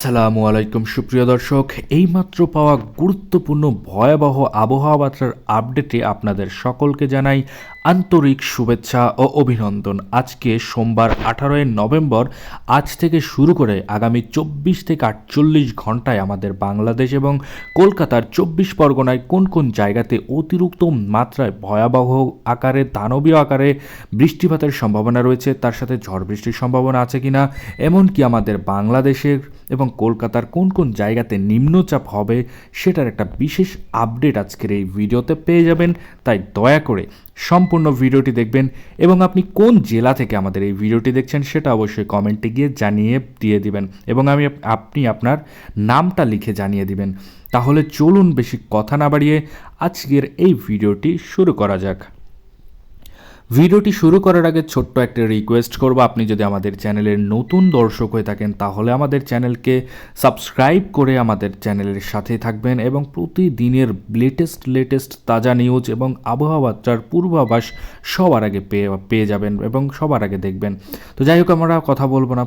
আসসালামু আলাইকুম সুপ্রিয় দর্শক, এইমাত্র পাওয়া গুরুত্বপূর্ণ ভয়াবহ আবহাওয়া বার্তার আপডেটে আপনাদের সকলকে জানাই আন্তরিক শুভেচ্ছা ও অভিনন্দন। আজকে সোমবার 18 নভেম্বর। আজ থেকে শুরু করে আগামী 24 থেকে 48 ঘন্টায় আমাদের বাংলাদেশ এবং কলকাতার 24 পরগনায় কোন কোন জায়গাতে অতিরিক্ত মাত্রায় ভয়াবহ আকারে দানবীয় আকারে বৃষ্টিপাতের সম্ভাবনা রয়েছে, তার সাথে ঝড় বৃষ্টির সম্ভাবনা আছে কিনা, এমনকি আমাদের বাংলাদেশের এবং কলকাতার কোন কোন জায়গাতে নিম্নচাপ হবে সেটার একটা বিশেষ আপডেট আজকের এই ভিডিওতে পেয়ে যাবেন। তাই দয়া করে সম্পূর্ণ ভিডিওটি দেখবেন এবং আপনি কোন জেলা থেকে আমাদের এই ভিডিওটি দেখছেন সেটা অবশ্যই কমেন্টে গিয়ে জানিয়ে দিয়ে দিবেন এবং আপনি আপনার নামটা লিখে জানিয়ে দিবেন। তাহলে চলুন বেশি কথা না বাড়িয়ে আজকের এই ভিডিওটি শুরু করা যাক। ভিডিওটি শুরু করার আগে ছোট্ট একটা রিকোয়েস্ট করব, আপনি যদি আমাদের চ্যানেলের নতুন দর্শক হয়ে থাকেন তাহলে আমাদের চ্যানেলকে সাবস্ক্রাইব করে আমাদের চ্যানেলের সাথে থাকবেন এবং প্রতিদিনের লেটেস্ট তাজা নিউজ এবং আবহাওয়া বার্তার পূর্বাভাস সবার আগে পেয়ে যাবেন এবং সবার আগে দেখবেন। তো যাই হোক, আমরা কথা বলবো না,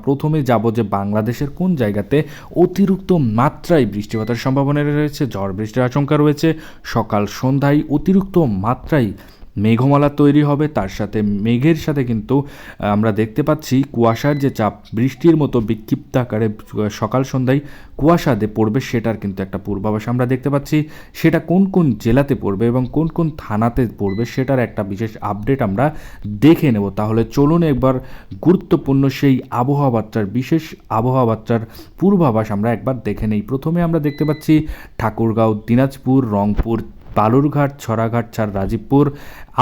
প্রথমে যাব যে বাংলাদেশের কোন জায়গাতে অতিরিক্ত মাত্রায় বৃষ্টিপাতের সম্ভাবনা রয়েছে, ঝড় বৃষ্টির আশঙ্কা রয়েছে। সকাল সন্ধ্যায় অতিরিক্ত মাত্রায় মেঘমালা তৈরি হবে, তার সাথে মেঘের সাথে কিন্তু আমরা দেখতে পাচ্ছি কুয়াশার যে চাপ বৃষ্টির মতো বিক্ষিপ্ত আকারে সকাল সন্ধ্যায় কুয়াশাতে পড়বে, সেটার কিন্তু একটা পূর্বাভাস আমরা দেখতে পাচ্ছি। সেটা কোন কোন জেলাতে পড়বে এবং কোন কোন থানাতে পড়বে সেটার একটা বিশেষ আপডেট আমরা দেখে নেব। তাহলে চলুন একবার গুরুত্বপূর্ণ সেই বিশেষ আবহাওয়া বার্তার পূর্বাভাস আমরা একবার দেখে নেই। প্রথমে আমরা দেখতে পাচ্ছি ঠাকুরগাঁও, দিনাজপুর, রংপুর, বালুরঘাট, ছড়াঘাট, রাজীবপুর।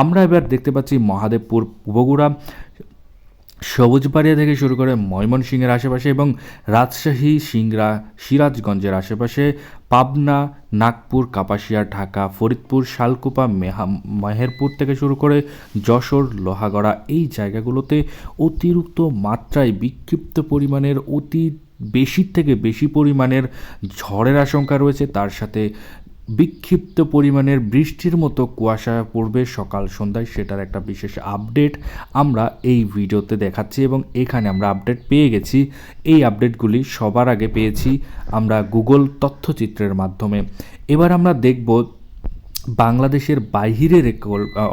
আমরা এবার দেখতে পাচ্ছি মহাদেবপুর, বগুড়া, সবুজবাড়িয়া থেকে শুরু করে ময়মনসিংহের আশেপাশে এবং রাজশাহী, সিরাজগঞ্জের আশেপাশে, পাবনা, নাগপুর, কাপাসিয়া, ঢাকা, ফরিদপুর, শালকুপা, মেহেরপুর থেকে শুরু করে যশোর, লোহাগড়া, এই জায়গাগুলোতে অতিরিক্ত মাত্রায় বিক্ষিপ্ত পরিমাণের বেশি থেকে বেশি পরিমাণের ঝড়ের আশঙ্কা রয়েছে, তার সাথে বিক্ষিপ্ত পরিমাণের বৃষ্টির মতো কুয়াশা পড়বে সকাল সন্ধ্যায়। সেটার একটা বিশেষ আপডেট আমরা এই ভিডিওতে দেখাচ্ছি এবং এখানে আমরা আপডেট পেয়ে গেছি। এই আপডেটগুলি সবার আগে পেয়েছি আমরা গুগল তথ্যচিত্রের মাধ্যমে। এবার আমরা দেখব বাংলাদেশের বাইরের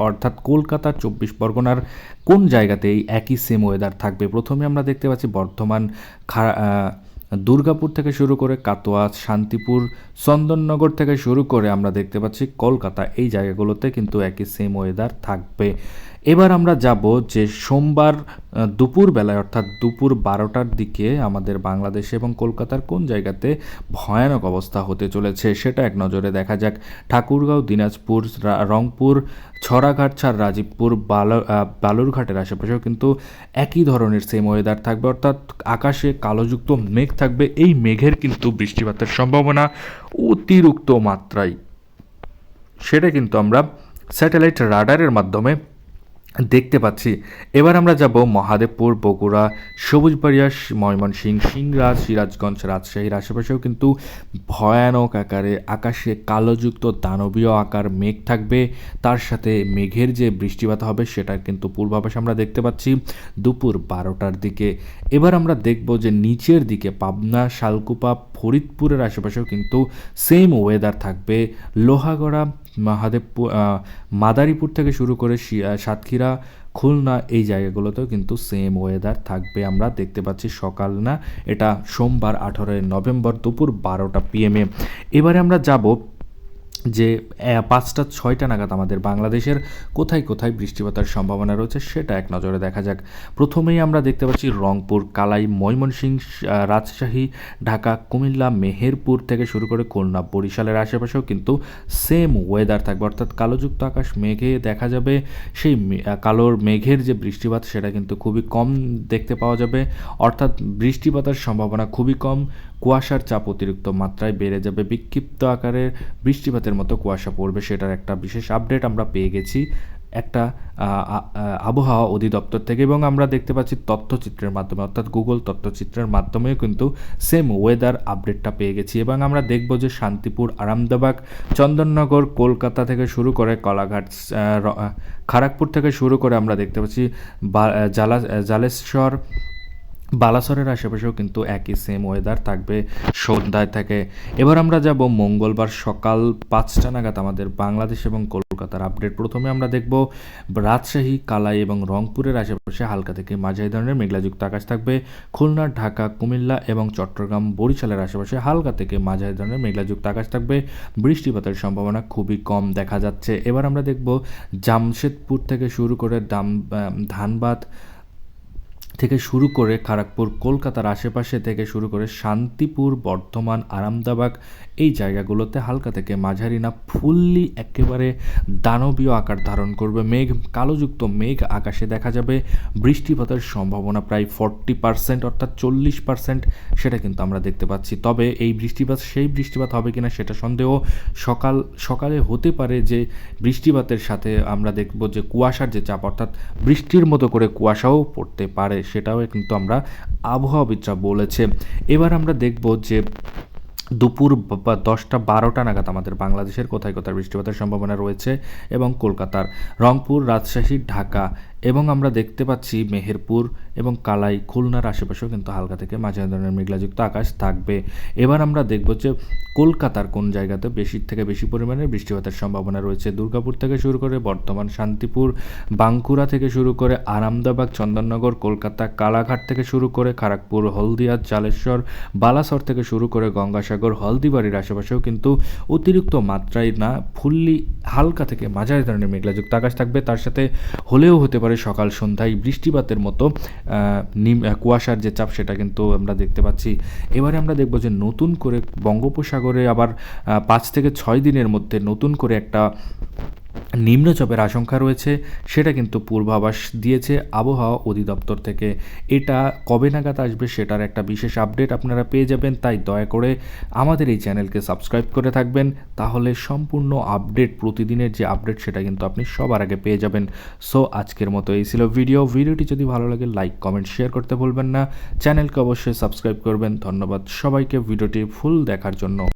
অর্থাৎ কলকাতার 24 পরগনার কোন জায়গাতে এই একই সেম ওয়েদার থাকবে। প্রথমে আমরা দেখতে পাচ্ছি বর্ধমান, দুর্গাপুর থেকে শুরু করে কাটোয়া, শান্তিপুর, চন্দননগর থেকে শুরু করে আমরা দেখতে পাচ্ছি কলকাতা, এই জায়গাগুলোতে কিন্তু একই সেম ওয়েদার থাকবে। এবার আমরা যাব যে সোমবার দুপুর বেলায় অর্থাৎ দুপুর 12টার দিকে আমাদের বাংলাদেশ এবং কলকাতার কোন জায়গাতে ভয়ানক অবস্থা হতে চলেছে সেটা এক নজরে দেখা যাক। ঠাকুরগাঁও, দিনাজপুর, রংপুর, ছড়াঘাট, রাজীবপুর, বালুরঘাটের আশেপাশেও কিন্তু একই ধরনের সেম ওয়েদার থাকবে, অর্থাৎ আকাশে কালোযুক্ত মেঘ থাকবে। এই মেঘের কিন্তু বৃষ্টিপাতের সম্ভাবনা অতিরিক্ত মাত্রায়, সেটা কিন্তু আমরা স্যাটেলাইট রাডারের মাধ্যমে দেখতে পাচ্ছি। এবার আমরা যাব মহাদেবপুর, বগুড়া, সবুজবাড়িয়া, ময়মনসিংহ, সিরাজগঞ্জ, রাজশাহীর আশেপাশেও কিন্তু ভয়ানক আকারে আকাশে কালোযুক্ত দানবীয় আকার মেঘ থাকবে, তার সাথে মেঘের যে বৃষ্টিপাত হবে সেটার কিন্তু পূর্বাভাস আমরা দেখতে পাচ্ছি দুপুর 12টার দিকে। এবার আমরা দেখব যে নিচের দিকে পাবনা, শালকুপা, ফরিদপুরের আশেপাশেও কিন্তু সেম ওয়েদার থাকবে। লোহাগড়া, মাদারীপুর থেকে শুরু করে সাতক্ষীরা, খুলনা, এই জায়গাগুলোতেও কিন্তু সেম ওয়েদার থাকবে আমরা দেখতে পাচ্ছি। সকাল না, এটা সোমবার 18 নভেম্বর দুপুর 12টা PM-এ। এবারে আমরা যাব যে 5টা 6টা নাগাদ আমাদের বাংলাদেশের কোথায় কোথায় বৃষ্টিপাতের সম্ভাবনা রয়েছে সেটা এক নজরে দেখা যাক। প্রথমেই আমরা দেখতে পাচ্ছি রংপুর, কালাই, ময়মনসিংহ, রাজশাহী, ঢাকা, কুমিল্লা, মেহেরপুর থেকে শুরু করে খুলনা, বরিশালের আশেপাশেও কিন্তু সেম ওয়েদার থাকবে, অর্থাৎ কালোযুক্ত আকাশ, মেঘে দেখা যাবে। সেই কালোর মেঘের যে বৃষ্টিপাত সেটা কিন্তু খুবই কম দেখতে পাওয়া যাবে, অর্থাৎ বৃষ্টিপাতের সম্ভাবনা খুবই কম। কুয়াশার চাপ অতিরিক্ত মাত্রায় বেড়ে যাবে, বিক্ষিপ্ত আকারে বৃষ্টিপাতের মতো কুয়াশা পড়বে, সেটার একটা বিশেষ আপডেট আমরা পেয়ে গেছি একটা আবহাওয়া অধিদপ্তর থেকে এবং আমরা দেখতে পাচ্ছি তথ্যচিত্রের মাধ্যমে, অর্থাৎ গুগল তথ্যচিত্রের মাধ্যমেও কিন্তু সেম ওয়েদার আপডেটটা পেয়ে গেছি। এবং আমরা দেখব যে শান্তিপুর, আরামবাগ, চন্দননগর, কলকাতা থেকে শুরু করে কলাঘাট, খড়গপুর থেকে শুরু করে আমরা দেখতে পাচ্ছি জালেশ্বর, বালাসরের আশেপাশেও কিন্তু একই সেম ওয়েদার থাকবে সন্ধ্যায় থেকে। এবার আমরা যাব মঙ্গলবার সকাল 5টা নাগাদ আমাদের বাংলাদেশ এবং কলকাতার আপডেট। প্রথমে আমরা দেখব রাজশাহী, কালাই এবং রংপুরের আশেপাশে হালকা থেকে মাঝারি ধরনের মেঘলাযুক্ত আকাশ থাকবে। খুলনা, ঢাকা, কুমিল্লা এবং চট্টগ্রাম, বরিশালের আশেপাশে হালকা থেকে মাঝারি ধরনের মেঘলাযুক্ত আকাশ থাকবে। বৃষ্টিপাতের সম্ভাবনা খুবই কম দেখা যাচ্ছে। এবার আমরা দেখব জামশেদপুর থেকে শুরু করে ধানবাদ থেকে শুরু করে খড়গপুর, কলকাতার আশেপাশে থেকে শুরু করে শান্তিপুর, বর্ধমান, আরামদাবাগ এই জায়গাগুলোতে হালকা থেকে মাঝারি না ফুললি একেবারে দানবীয় আকার ধারণ করবে। কালোযুক্ত মেঘ আকাশে দেখা যাবে। বৃষ্টিপাতের সম্ভাবনা প্রায় 40% অর্থাৎ 40% সেটা কিন্তু আমরা দেখতে পাচ্ছি। তবে এই সেই বৃষ্টিপাত হবে কিনা সেটা সন্দেহ। সকালে হতে পারে যে বৃষ্টিপাতের সাথে আমরা দেখব যে কুয়াশার যে চাপ অর্থাৎ বৃষ্টির মতো করে কুয়াশাও পড়তে পারে, সেটাও কিন্তু আমরা আবহাওয়াবিদরা বলেছে। এবার আমরা দেখব যে দুপুর 10টা-12টা নাগাদ আমাদের বাংলাদেশের কোথায় কোথায় বৃষ্টিপাতের সম্ভাবনা রয়েছে এবং কলকাতার রংপুর, রাজশাহী, ঢাকা এবং আমরা দেখতে পাচ্ছি মেহেরপুর এবং কালাই, খুলনার আশেপাশেও কিন্তু হালকা থেকে মাঝারি ধরনের মেঘলাযুক্ত আকাশ থাকবে। এবার আমরা দেখব যে কলকাতার কোন জায়গাতে বেশি থেকে বেশি পরিমাণে বৃষ্টিপাতের সম্ভাবনা রয়েছে। দুর্গাপুর থেকে শুরু করে বর্ধমান, শান্তিপুর, বাঁকুড়া থেকে শুরু করে আরামদাবাগ, চন্দননগর, কলকাতা, কালাঘাট থেকে শুরু করে খড়গপুর, হলদিয়া, জালেশ্বর, বালাসর থেকে শুরু করে গঙ্গাসাগর, হলদিবাড়ির আশেপাশেও কিন্তু অতিরিক্ত মাত্রায় না ফুললি হালকা থেকে মাঝারি ধরনের মেঘলাযুক্ত আকাশ থাকবে। তার সাথে হলেও হতে পারে সকাল সন্ধ্যায় বৃষ্টিপাতের মতো কুয়াশার যে চাপ সেটা কিন্তু আমরা দেখতে পাচ্ছি। এবারে আমরা দেখব যে নতুন করে বঙ্গোপসাগরে আবার 5 থেকে 6 দিনের মধ্যে নতুন করে একটা নিম্নচাপের আশঙ্কা রয়েছে, সেটা কিন্তু পূর্বাভাস দিয়েছে আবহাওয়া অধিদপ্তর থেকে। এটা কবে নাগাদ আসবে সেটার একটা বিশেষ আপডেট আপনারা পেয়ে যাবেন, তাই দয়া করে আমাদের এই চ্যানেলকে সাবস্ক্রাইব করে থাকবেন, তাহলে সম্পূর্ণ আপডেট, প্রতিদিনের যে আপডেট সেটা কিন্তু আপনি সবার আগে পেয়ে যাবেন। সো আজকের মতো এই ছিল ভিডিওটি যদি ভালো লাগে লাইক, কমেন্ট, শেয়ার করতে ভুলবেন না। চ্যানেলকে অবশ্যই সাবস্ক্রাইব করবেন। ধন্যবাদ সবাইকে ভিডিওটি ফুল দেখার জন্য।